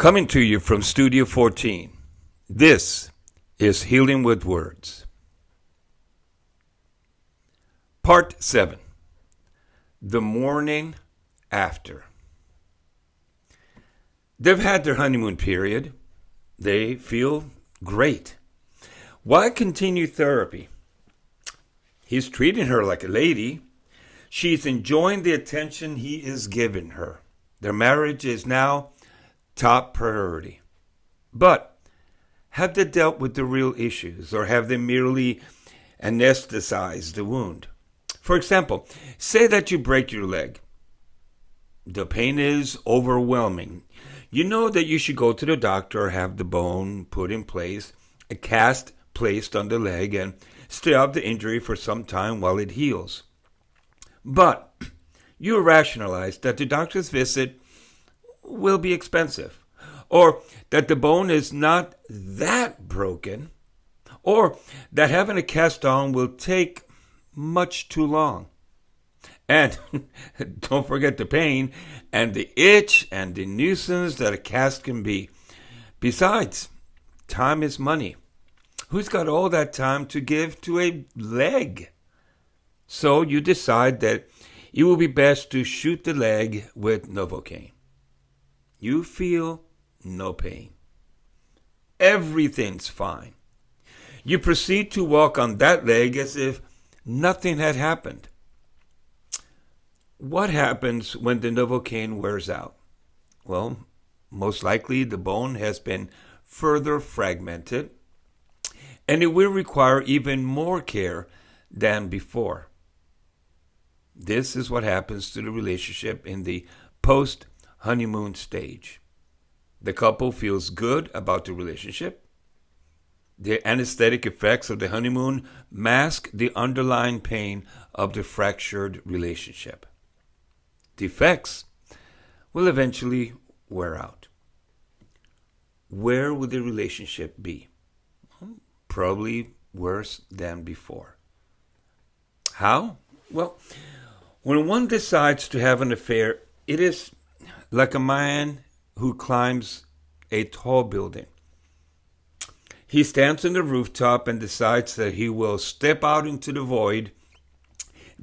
Coming to you from Studio 14, this is Healing with Words. Part 7, The Mourning After. They've had their honeymoon period. They feel great. Why continue therapy? He's treating her like a lady. She's enjoying the attention he is giving her. Their marriage is now top priority. But have they dealt with the real issues, or have they merely anesthetized the wound? For example, say that you break your leg. The pain is overwhelming. You know that you should go to the doctor or have the bone put in place, a cast placed on the leg, and stay out the injury for some time while it heals. But you rationalize that the doctor's visit will be expensive, or that the bone is not that broken, or that having a cast on will take much too long. And don't forget the pain and the itch and the nuisance that a cast can be. Besides, time is money. Who's got all that time to give to a leg? So you decide that it will be best to shoot the leg with Novocaine. You feel no pain. Everything's fine. You proceed to walk on that leg as if nothing had happened. What happens when the Novocaine wears out? Well, most likely the bone has been further fragmented, and it will require even more care than before. This is what happens to the relationship in the post-honeymoon stage. The couple feels good about the relationship. The anesthetic effects of the honeymoon mask the underlying pain of the fractured relationship. The effects will eventually wear out. Where will the relationship be? Probably worse than before. How? Well, when one decides to have an affair, it is like a man who climbs a tall building. He stands on the rooftop and decides that he will step out into the void,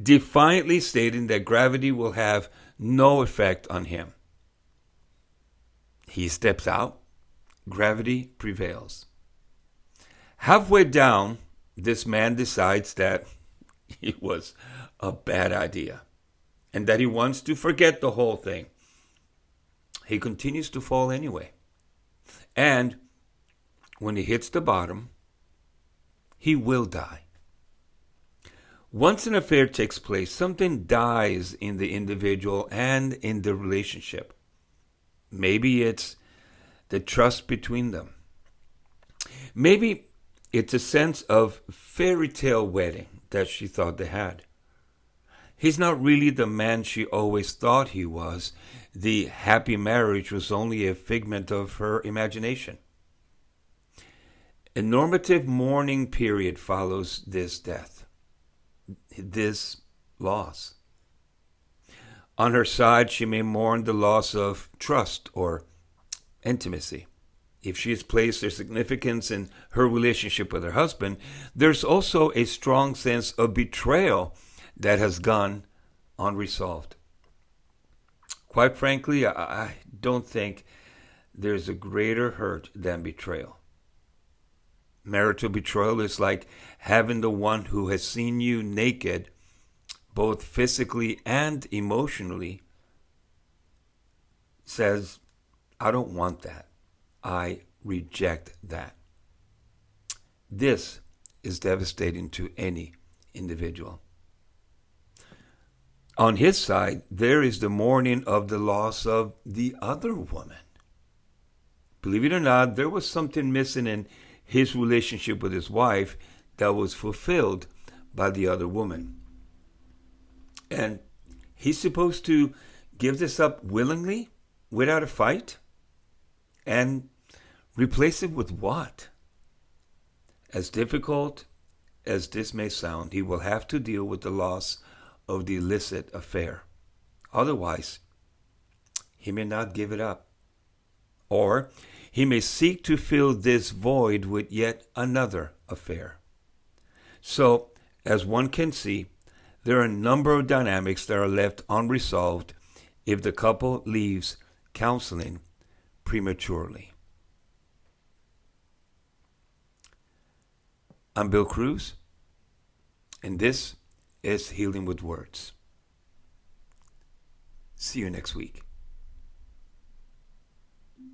defiantly stating that gravity will have no effect on him. He steps out, gravity prevails. Halfway down, this man decides that it was a bad idea and that he wants to forget the whole thing. He continues to fall anyway. And when he hits the bottom, he will die. Once an affair takes place, something dies in the individual and in the relationship. Maybe it's the trust between them. Maybe it's a sense of fairy tale wedding that she thought they had. He's not really the man she always thought he was. The happy marriage was only a figment of her imagination. A normative mourning period follows this death, this loss. On her side, she may mourn the loss of trust or intimacy. If she has placed her significance in her relationship with her husband, there's also a strong sense of betrayal that has gone unresolved. Quite frankly, I don't think there's a greater hurt than betrayal. Marital betrayal is like having the one who has seen you naked, both physically and emotionally, says, I don't want that. I reject that. This is devastating to any individual. On his side, there is the mourning of the loss of the other woman. Believe it or not, there was something missing in his relationship with his wife that was fulfilled by the other woman. And he's supposed to give this up willingly, without a fight, and replace it with what? As difficult as this may sound, he will have to deal with the loss of the illicit affair. Otherwise, he may not give it up. Or he may seek to fill this void with yet another affair. So, as one can see, there are a number of dynamics that are left unresolved if the couple leaves counseling prematurely. I'm Bill Cruz, and this is Healing with Words. See you next week.